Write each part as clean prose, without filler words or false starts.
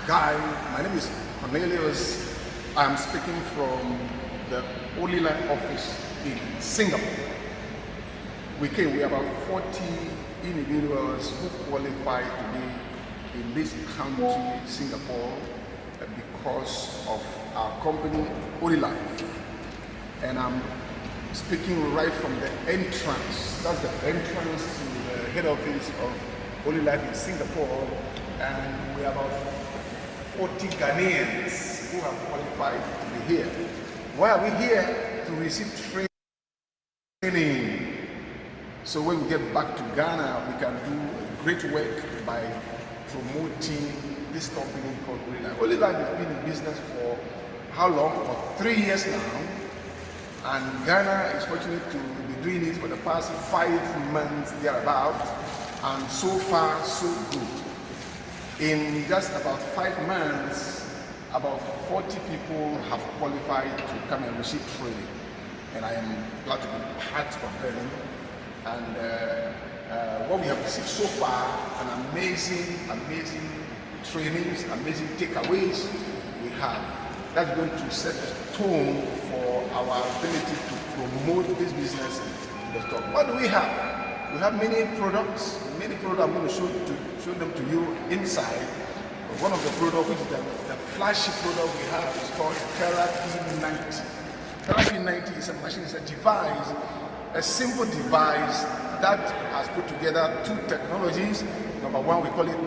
Guy, my name is Cornelius. I'm speaking from the OLYLIFE office in Singapore. We are about 40 individuals who qualify to be in this country, Singapore, because of our company, OLYLIFE. And I'm speaking right from the entrance. That's the entrance to the head office of OLYLIFE in Singapore. And we are about 40 Ghanaians who have qualified to be here. Why are we here? To receive training. So when we get back to Ghana, we can do great work by promoting this company called OLYLIFE. OLYLIFE has been in business for how long? For 3 years now. And Ghana is fortunate to be doing it for the past 5 months thereabout. And so far, so good. In just about 5 months, about 40 people have qualified to come and receive training. And I am glad to be part of them. And what we have received so far, an amazing trainings, amazing takeaways we have. That's going to set a tone for our ability to promote this business in the store. What do we have? We have many products. I'm going to show them to you inside. But one of the products, which is the flagship product we have, is called Therapy 90. Therapy 90 is a machine, it's a device, a simple device that has put together 2 technologies. Number one, we call it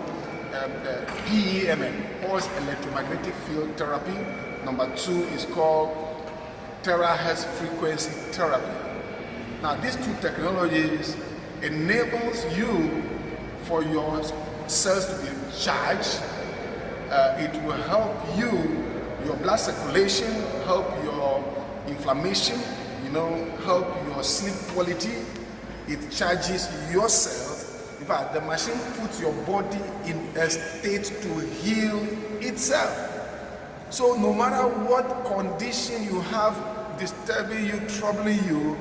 PEMF, pulse electromagnetic field therapy. Number 2 is called terahertz frequency therapy. Now, these 2 technologies enables you for your cells to be charged. It will help your blood circulation, help your inflammation, help your sleep quality. It charges your cells. In fact, the machine puts your body in a state to heal itself. So no matter what condition you have disturbing you, troubling you,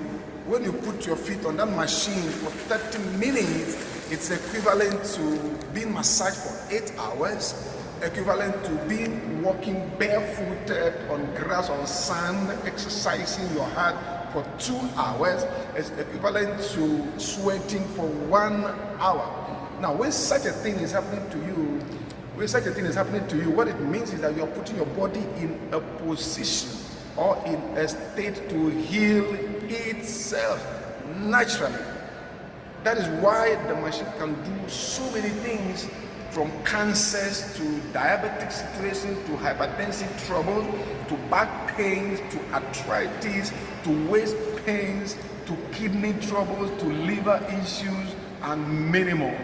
when you put your feet on that machine for 30 minutes, it's equivalent to being massaged for 8 hours, equivalent to being walking barefooted on grass, on sand, exercising your heart for 2 hours. It's equivalent to sweating for 1 hour. Now, when such a thing is happening to you, what it means is that you are putting your body in a position or in a state to heal itself naturally. That is why the machine can do so many things, from cancers to diabetic situations to hypertensive trouble to back pains to arthritis to waist pains to kidney troubles to liver issues and many more.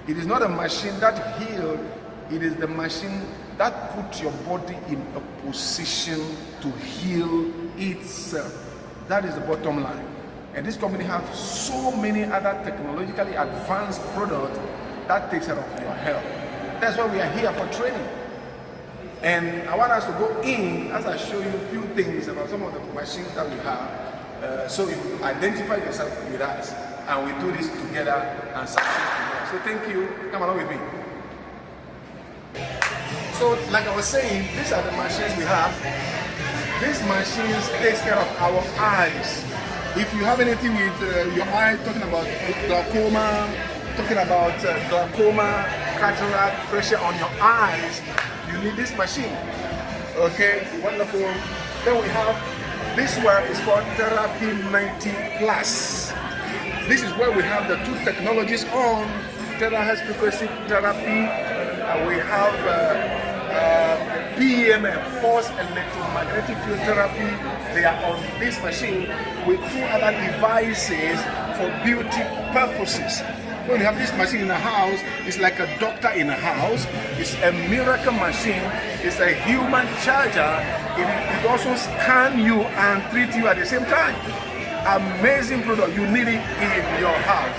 It is not a machine that heals, it is the machine that puts your body in a position to heal itself. That is the bottom line. And this company has so many other technologically advanced products that takes care of your health. That's why we are here for training. And I want us to go in as I show you a few things about some of the machines that we have. So you identify yourself with us and we do this together and succeed together. So thank you. Come along with me. So like I was saying, these are the machines we have. These machines take care of our eyes. If you have anything with your eye, talking about glaucoma, cataract, pressure on your eyes, you need this machine. Okay, wonderful. Then we have this one, is called Therapy 90 Plus. This is where we have the 2 technologies on terahertz frequency therapy. We have PEMF, pulse electromagnetic field therapy. They are on this machine with 2 other devices for beauty purposes. When you have this machine in a house, it's like a doctor in a house. It's a miracle machine. It's a human charger. It also scans you and treats you at the same time. Amazing product. You need it in your house.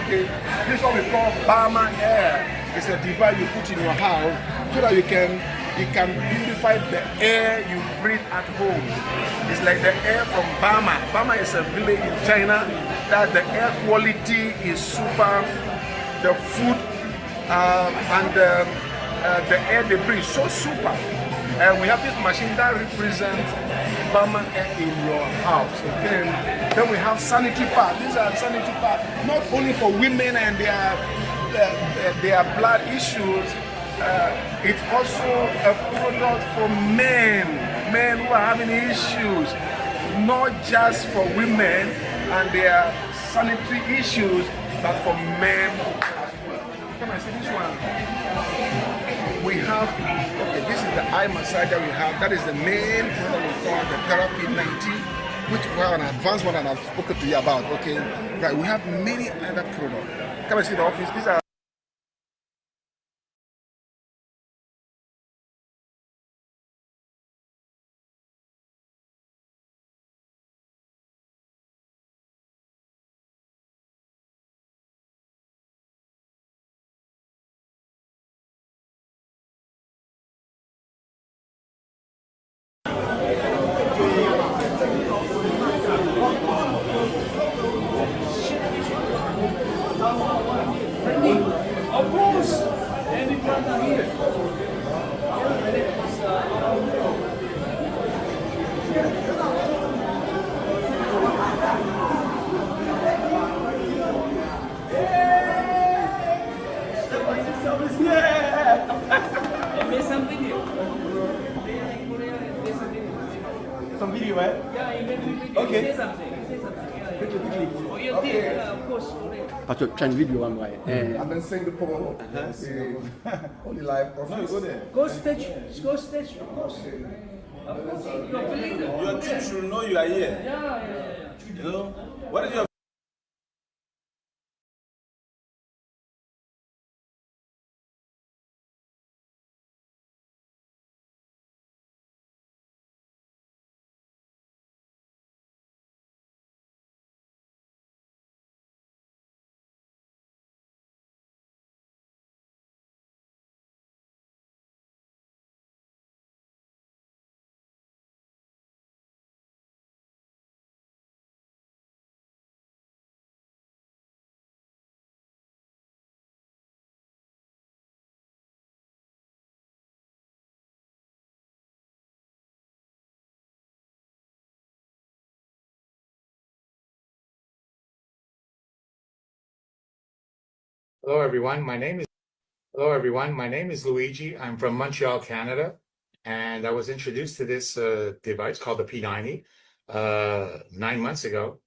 Okay, this is what we call Barma Air. It's a device you put in your house so that it can beautify the air you breathe at home. It's like the air from Burma. Burma is a village in China that the air quality is super. The food and the air debris so super. And we have this machine that represents Bama air in your house. Okay. Then we have sanity pads. These are sanity pads not only for women and their blood issues. It's also a product for men who are having issues, not just for women and their sanitary issues, but for men as well. Come and see this one. We have, okay, this is the eye massager we have. That is the main product we call the Therapy 90, which we have an advanced one and I've spoken to you about, okay? Right, we have many other products. Come and see the office. These are of course, any brother here. Yeah. Make some video. Some video, eh? Yeah, you make video. Okay. Say something. Say something. Yeah, Quickly. For your team, yeah, of course. Pastor, change video one way. I'm in Singapore, OLYLIFE office. Go there. Go stage. Go stage. Of course. Of course. You're feeling them. Your team should know you are here. Yeah. You know? What is your Hello everyone, my name is Luigi. I'm from Montreal, Canada, and I was introduced to this device called the P90 9 months ago.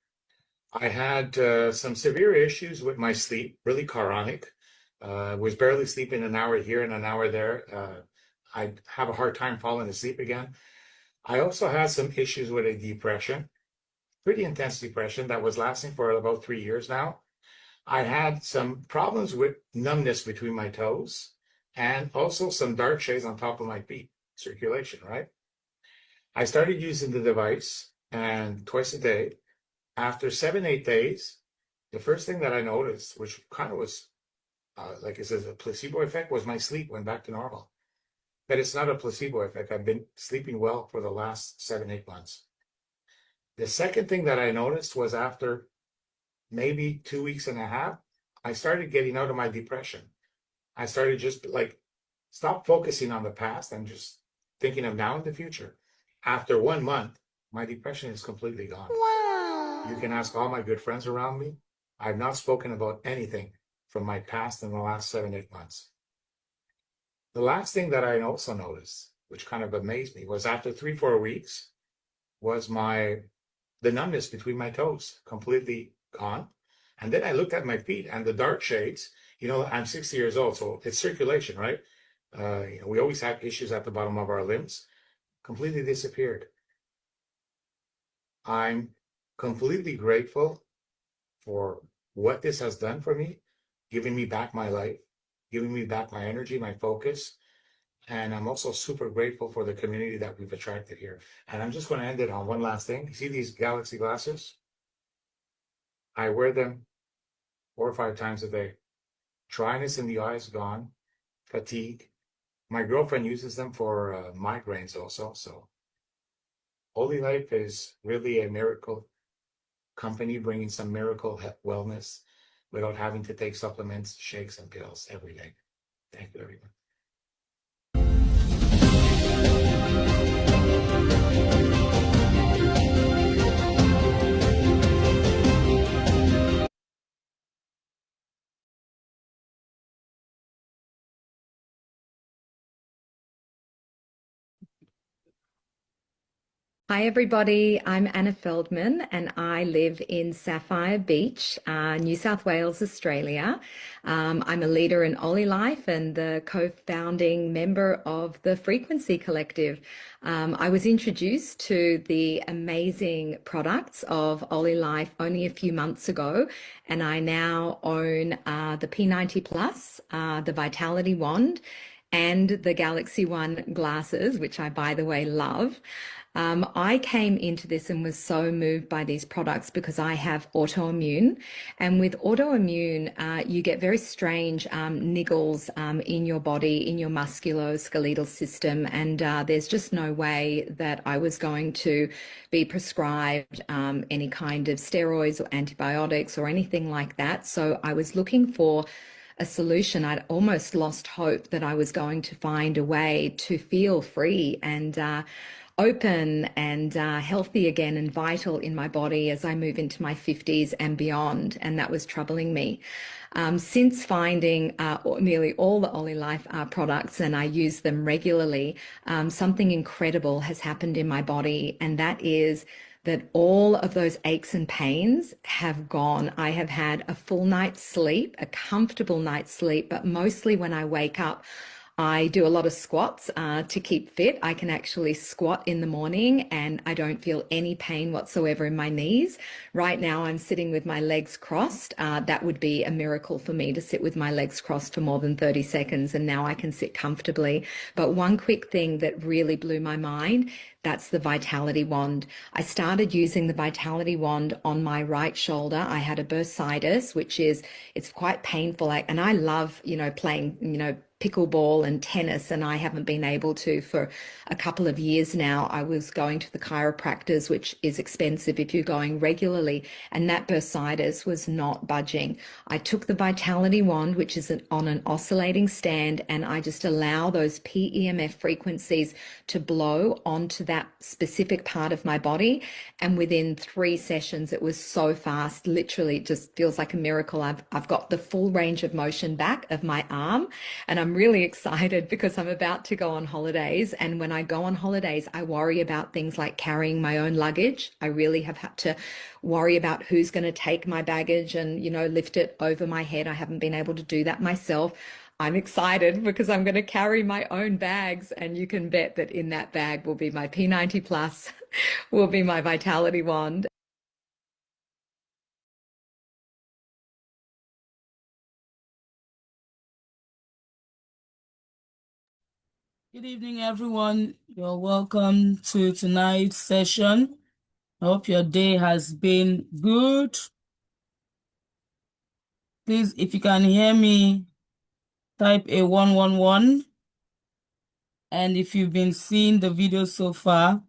I had some severe issues with my sleep, really chronic. Was barely sleeping an hour here and an hour there. I have a hard time falling asleep again. I also had some issues with a depression, pretty intense depression that was lasting for about 3 years now. I had some problems with numbness between my toes and also some dark shades on top of my feet, circulation, right? I started using the device and twice a day. After 7, 8 days, the first thing that I noticed, which kind of was like it says a placebo effect, was my sleep went back to normal. But it's not a placebo effect. I've been sleeping well for the last 7, 8 months. The second thing that I noticed was after maybe 2 weeks and a half, I started getting out of my depression. I started just like stop focusing on the past and just thinking of now and the future. After 1 month, my depression is completely gone. Wow. You can ask all my good friends around me. I've not spoken about anything from my past in the last 7, 8 months. The last thing that I also noticed, which kind of amazed me, was after 3, 4 weeks, was the numbness between my toes completely gone. And then I looked at my feet and the dark shades. You know, I'm 60 years old, so it's circulation, right? We always have issues at the bottom of our limbs. Completely disappeared. I'm completely grateful for what this has done for me, giving me back my life, giving me back my energy, my focus. And I'm also super grateful for the community that we've attracted here. And I'm just going to end it on one last thing. You see these Galaxy glasses? I wear them 4 or 5 times a day. Dryness in the eyes gone, fatigue. My girlfriend uses them for migraines also. So OLYLIFE is really a miracle company bringing some miracle wellness without having to take supplements, shakes, and pills every day. Thank you, everyone. Hi, everybody. I'm Anna Feldman, and I live in Sapphire Beach, New South Wales, Australia. I'm a leader in OLYLIFE and the co-founding member of the Frequency Collective. I was introduced to the amazing products of OLYLIFE only a few months ago, and I now own the P90 Plus, the Vitality Wand, and the Galaxy One glasses, which I, by the way, love. I came into this and was so moved by these products because I have autoimmune. And with autoimmune, you get very strange niggles in your body, in your musculoskeletal system. And there's just no way that I was going to be prescribed any kind of steroids or antibiotics or anything like that. So I was looking for a solution. I'd almost lost hope that I was going to find a way to feel free and open and healthy again and vital in my body as I move into my 50s and beyond. And that was troubling me. Since finding nearly all the OLYLIFE products, and I use them regularly, something incredible has happened in my body, and that is that all of those aches and pains have gone. I have had a full night's sleep, a comfortable night's sleep, but mostly when I wake up, I do a lot of squats to keep fit. I can actually squat in the morning and I don't feel any pain whatsoever in my knees. Right now, I'm sitting with my legs crossed. That would be a miracle for me to sit with my legs crossed for more than 30 seconds, and now I can sit comfortably. But one quick thing that really blew my mind, that's the Vitality Wand. I started using the Vitality Wand on my right shoulder. I had a bursitis, it's quite painful. And I love, playing, pickleball and tennis, and I haven't been able to for a couple of years now. I was going to the chiropractors, which is expensive if you're going regularly, and that bursitis was not budging. I took the Vitality Wand, which is on an oscillating stand, and I just allow those PEMF frequencies to blow onto that specific part of my body. And within 3 sessions, it was so fast, literally it just feels like a miracle. I've got the full range of motion back of my arm, and I'm really excited because I'm about to go on holidays. And when I go on holidays, I worry about things like carrying my own luggage. I really have had to worry about who's going to take my baggage and, lift it over my head. I haven't been able to do that myself. I'm excited because I'm going to carry my own bags, and you can bet that in that bag will be my P90 Plus, will be my Vitality Wand. Good evening, everyone. You're welcome to tonight's session. I hope your day has been good. Please, if you can hear me, type a 111. And if you've been seeing the video so far,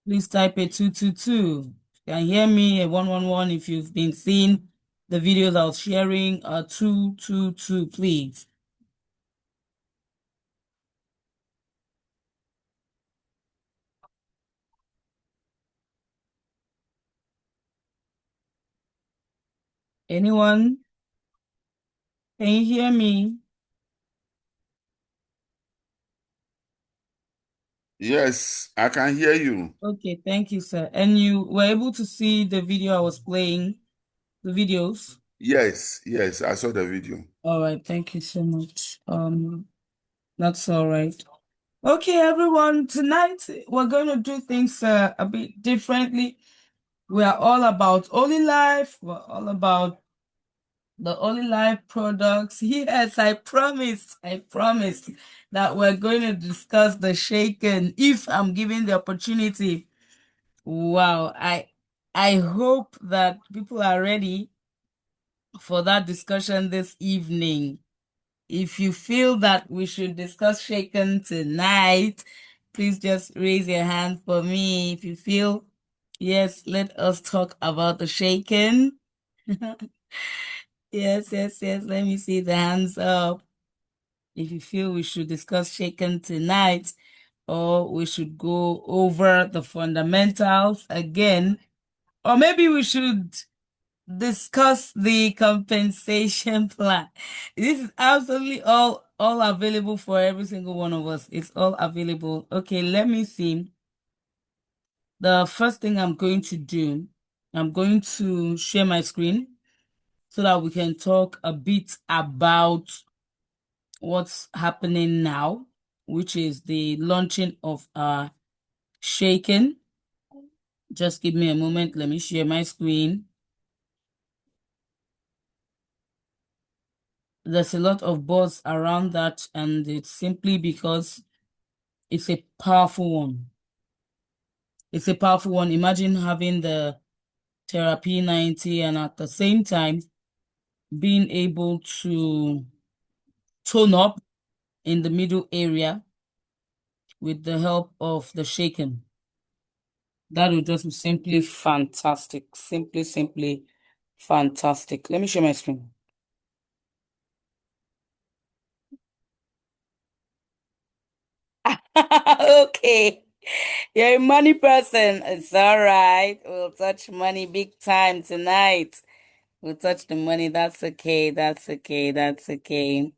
please type a 222. If you can hear me, a 111. If you've been seeing the videos I was sharing, a 222, please. Anyone? Can you hear me? Yes, I can hear you. Okay, thank you, sir. And you were able to see the video I was playing, the videos? Yes, I saw the video. All right, thank you so much. That's all right. Okay, everyone, tonight we're going to do things a bit differently. We are all about OLYLIFE. We're all about the OLYLIFE products. Yes, I promised that we're going to discuss the shaken if I'm given the opportunity. Wow, I hope that people are ready for that discussion this evening. If you feel that we should discuss shaken tonight, please just raise your hand for me. If you feel, yes, let us talk about the shaken. Yes. Let me see the hands up. If you feel we should discuss shaken tonight, or we should go over the fundamentals again, or maybe we should discuss the compensation plan. This is absolutely all available for every single one of us. It's all available. Okay, let me see. the first thing I'm going to do, I'm going to share my screen so that we can talk a bit about what's happening now, which is the launching of Shaken. Just give me a moment. Let me share my screen. There's a lot of buzz around that, and it's simply because it's a powerful one. It's a powerful one. Imagine having the Therapy 90 and at the same time being able to tone up in the middle area with the help of the Shaken. That would just be simply fantastic. Simply fantastic. Let me share my screen. Okay. You're a money person. It's all right. We'll touch money big time tonight. We'll touch the money. That's okay. That's okay. That's okay.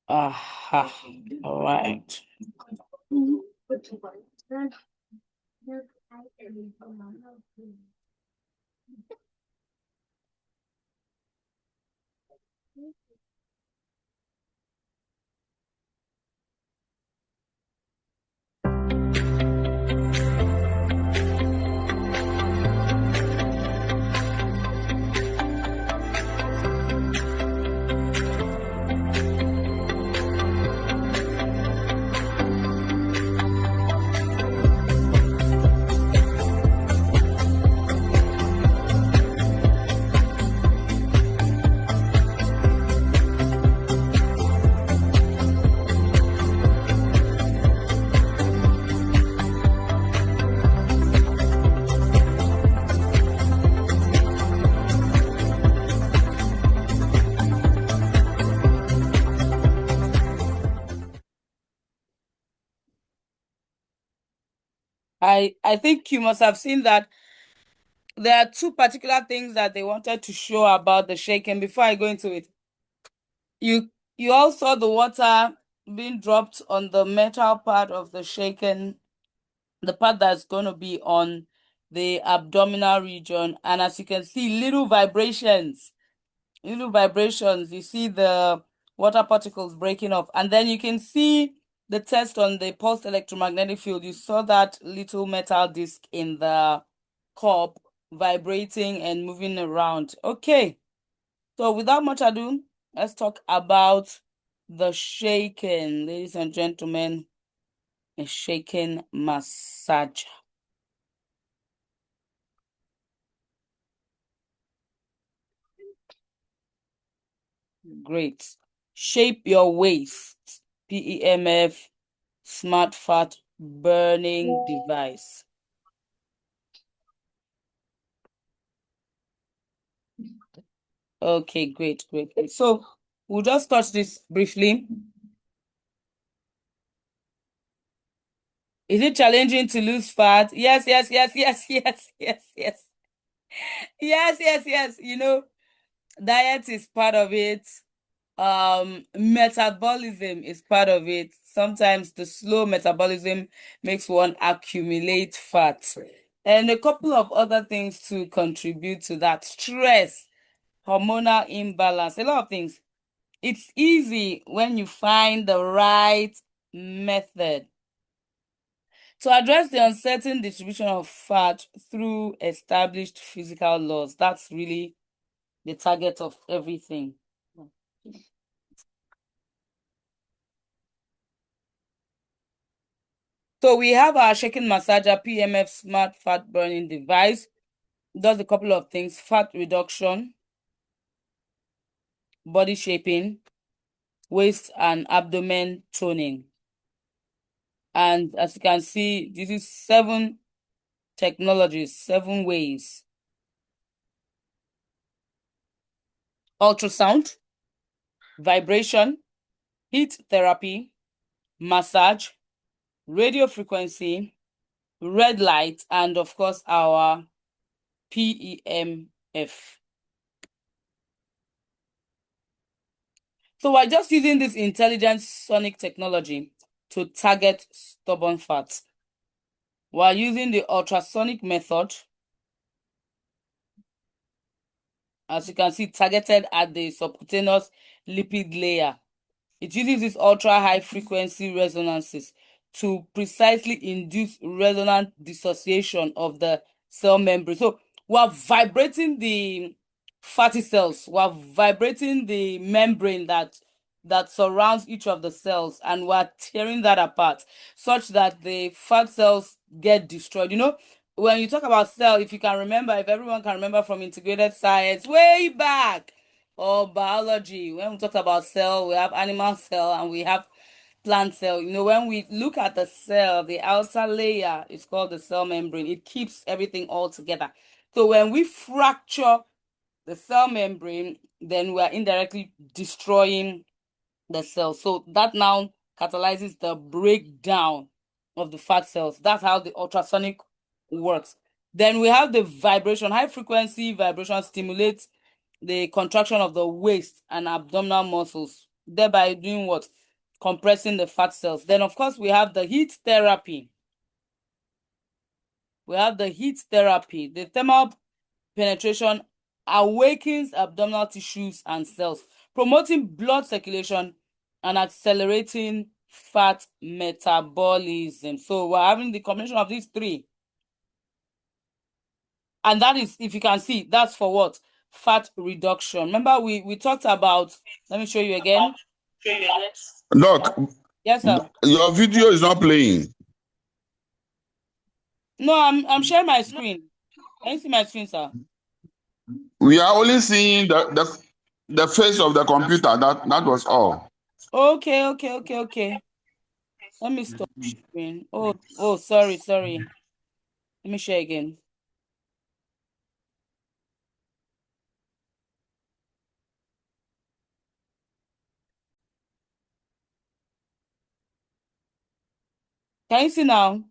Aha. All right. I think you must have seen that there are two particular things that they wanted to show about the Shaken. Before I go into it, you all saw the water being dropped on the metal part of the Shaken, the part that's going to be on the abdominal region, and as you can see, little vibrations. You see the water particles breaking off, and then you can see the test on the pulsed electromagnetic field. You saw that little metal disc in the cup vibrating and moving around. Okay, so without much ado, let's talk about the Shaken, ladies and gentlemen, a Shaken massage. Great. Shape your waist. PEMF smart fat burning device. Okay, great. So we'll just touch this briefly. Is it challenging to lose fat? Yes. Yes. Diet is part of it. Metabolism is part of it. Sometimes the slow metabolism makes one accumulate fat. And a couple of other things to contribute to that. Stress, hormonal imbalance, a lot of things. It's easy when you find the right method. To address the uncertain distribution of fat through established physical laws, that's really the target of everything. So we have our Shaken Massager PMF Smart Fat Burning Device. Does a couple of things: fat reduction, body shaping, waist and abdomen toning. And as you can see, this is 7 technologies, 7 ways. Ultrasound, vibration, heat therapy, massage, radio frequency, red light, and of course our PEMF. So we're just using this intelligent sonic technology to target stubborn fat. We're using the ultrasonic method. As you can see, targeted at the subcutaneous lipid layer. It uses these ultra high frequency resonances to precisely induce resonant dissociation of the cell membrane. So we're vibrating the fatty cells, we're vibrating the membrane that surrounds each of the cells, and we're tearing that apart such that the fat cells get destroyed. You know, when you talk about cell, if everyone can remember from integrated science way back, or biology, when we talk about cell, we have animal cell and we have plant cell. You know, when we look at the cell, the outer layer is called the cell membrane. It keeps everything all together. So when we fracture the cell membrane, then we are indirectly destroying the cell. So that now catalyzes the breakdown of the fat cells. That's how the ultrasonic works. Then we have the vibration. High frequency vibration stimulates the contraction of the waist and abdominal muscles, thereby doing what? Compressing the fat cells. Then, of course, we have the heat therapy. The thermal penetration awakens abdominal tissues and cells, promoting blood circulation and accelerating fat metabolism. So we're having the combination of these three. And that is, if you can see, that's for what? Fat reduction. Remember, we talked about, let me show you again. Doc, Yes, sir. your video is not playing. No, I'm sharing my screen. Can you see my screen, sir? We are only seeing the face of the computer. That was all. Okay. Let me stop sharing. Oh, sorry. Let me share again. Can you see now?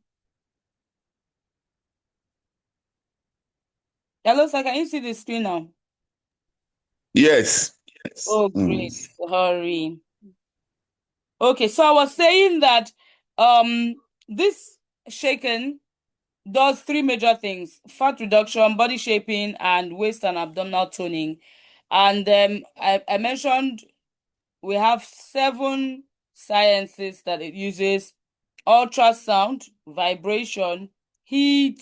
Hello, sir. Can you see the screen now? Yes. Oh, great. Sorry. Okay, so I was saying that this shaken does three major things: fat reduction, body shaping, and waist and abdominal toning. And I mentioned we have 7 sciences that it uses: ultrasound, vibration, heat,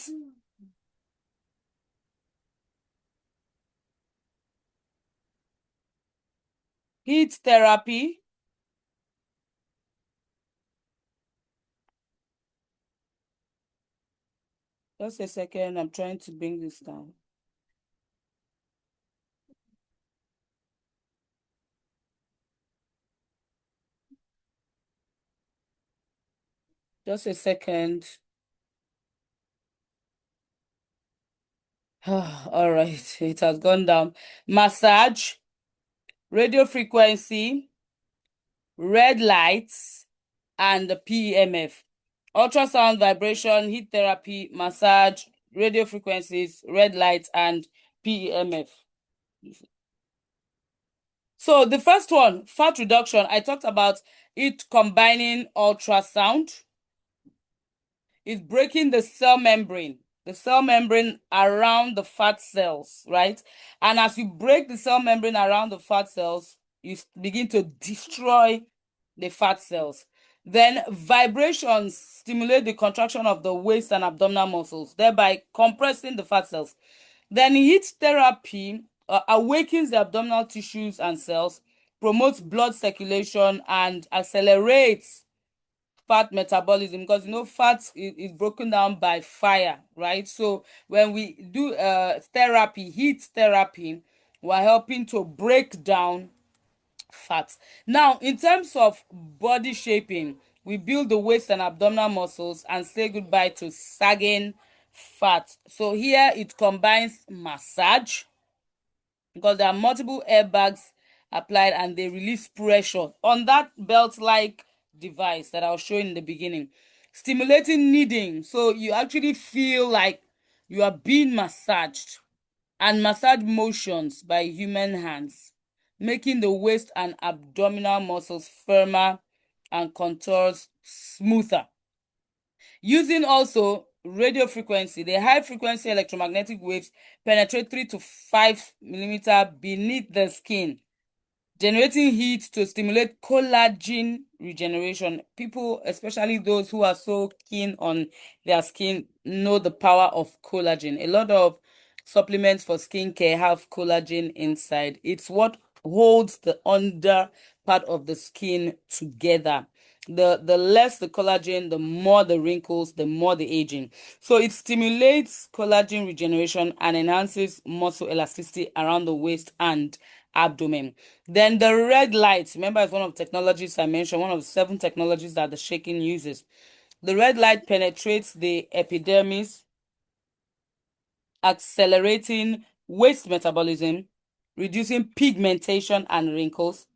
therapy, just a second, I'm trying to bring this down. Just a second. All right, it has gone down. Massage, radio frequency, red lights, and the PEMF. Ultrasound, vibration, heat therapy, massage, radio frequencies, red lights, and PEMF. So the first one, fat reduction, I talked about it combining ultrasound. It's breaking the cell membrane around the fat cells, right? And as you break the cell membrane around the fat cells, you begin to destroy the fat cells. Then vibrations stimulate the contraction of the waist and abdominal muscles, thereby compressing the fat cells. Then heat therapy awakens the abdominal tissues and cells, promotes blood circulation, and accelerates fat metabolism, because you know fat is broken down by fire, right? So when we do heat therapy, we're helping to break down fat. Now, in terms of body shaping, we build the waist and abdominal muscles and say goodbye to sagging fat. So here it combines massage, because there are multiple airbags applied and they release pressure on that belt-like device that I was showing in the beginning. Stimulating kneading, so you actually feel like you are being massaged, and massage motions by human hands, making the waist and abdominal muscles firmer and contours smoother. Using also radio frequency, the high frequency electromagnetic waves penetrate 3 to 5 millimeter beneath the skin, generating heat to stimulate collagen regeneration. People, especially those who are so keen on their skin, know the power of collagen. A lot of supplements for skincare have collagen inside. It's what holds the under part of the skin together. The less the collagen, the more the wrinkles, the more the aging. So it stimulates collagen regeneration and enhances muscle elasticity around the waist and abdomen. Then the red light, remember, it's one of the technologies I mentioned, one of the 7 technologies that the shaking uses. The red light penetrates the epidermis, accelerating waist metabolism, reducing pigmentation and wrinkles,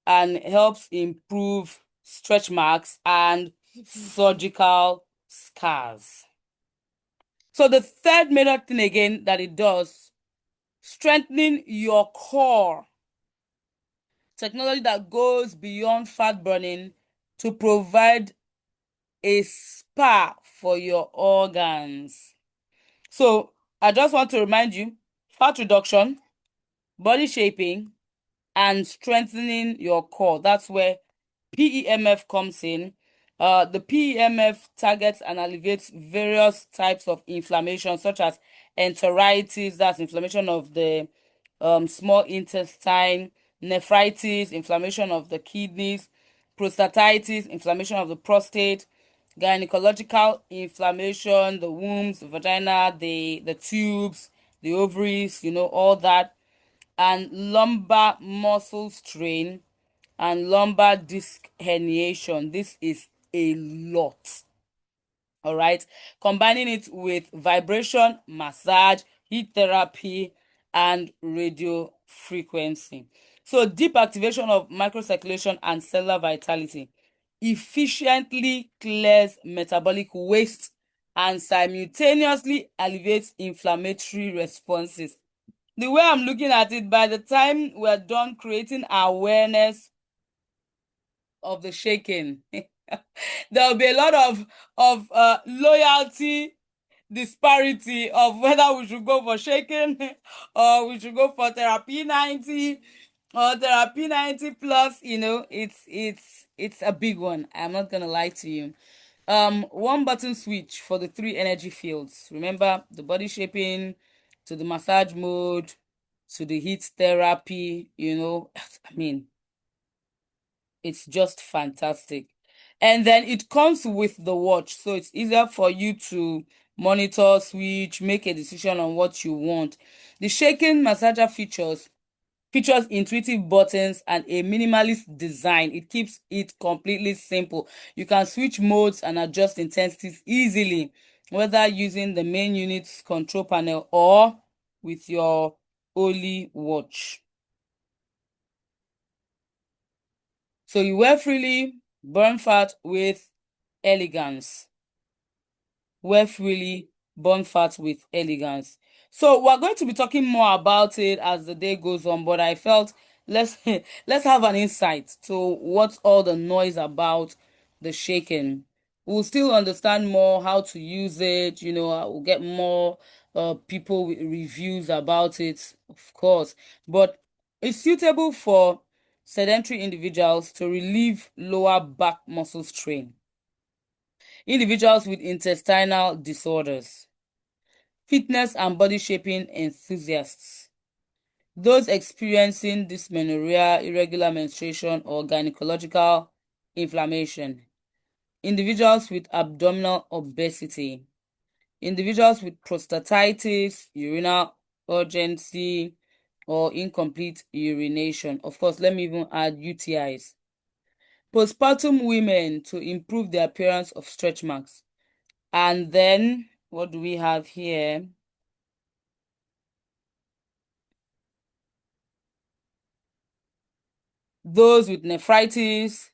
and helps improve stretch marks and surgical scars. So the third major thing again that it does, strengthening your core. Technology that goes beyond fat burning to provide a spa for your organs. So I just want to remind you, fat reduction, body shaping, and strengthening your core. That's where PEMF comes in. The PEMF targets and alleviates various types of inflammation, such as enteritis, that's inflammation of the small intestine, nephritis, inflammation of the kidneys, prostatitis, inflammation of the prostate, gynecological inflammation, the wombs, the vagina, the tubes, the ovaries, all that, and lumbar muscle strain and lumbar disc herniation. This is a lot. All right, combining it with vibration, massage, heat therapy, and radio frequency. So deep activation of microcirculation and cellular vitality efficiently clears metabolic waste and simultaneously alleviates inflammatory responses. The way I'm looking at it, by the time we're done creating awareness of the shaking, there'll be a lot of loyalty disparity of whether we should go for shaking or we should go for therapy 90 or therapy 90 plus. It's a big one. I'm not gonna lie to you. One button switch for the 3 energy fields. Remember, the body shaping, to the massage mode, to the heat therapy. I mean, it's just fantastic. And then it comes with the watch, so it's easier for you to monitor, switch, make a decision on what you want. The shaking massager features intuitive buttons and a minimalist design. It keeps it completely simple. You can switch modes and adjust intensities easily, whether using the main unit's control panel or with your Oli watch. So you wear freely, burn fat with elegance. Wear freely, burn fat with elegance. So we're going to be talking more about it as the day goes on, but I felt let's let's have an insight to what's all the noise about the shaking. We'll still understand more how to use it. We'll get more people with reviews about it, of course. But it's suitable for sedentary individuals to relieve lower back muscle strain, individuals with intestinal disorders, fitness and body shaping enthusiasts, those experiencing dysmenorrhea, irregular menstruation, or gynecological inflammation, individuals with abdominal obesity, individuals with prostatitis, urinary urgency, or incomplete urination. Of course, let me even add UTIs. Postpartum women to improve the appearance of stretch marks. And then, what do we have here? Those with nephritis,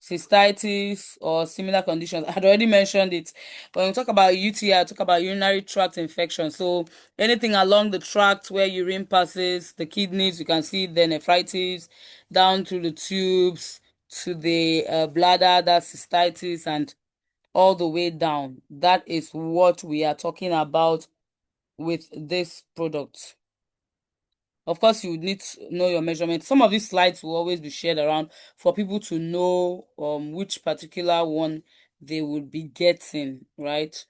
cystitis, or similar conditions. I had already mentioned it. When we talk about UTI, I talk about urinary tract infection. So anything along the tract where urine passes, the kidneys, you can see the nephritis, down through the tubes, to the bladder, that's cystitis, and all the way down. That is what we are talking about with this product. Of course, you would need to know your measurement. Some of these slides will always be shared around for people to know which particular one they would be getting, right?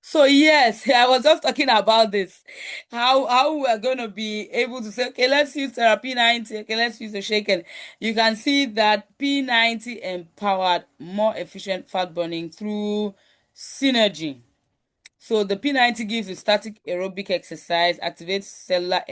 So yes, I was just talking about this, how we're going to be able to say, okay, let's use therapy 90, okay, let's use the shaken. You can see that P90 empowered more efficient fat burning through synergy. So the P90 gives you static aerobic exercise, activates cellular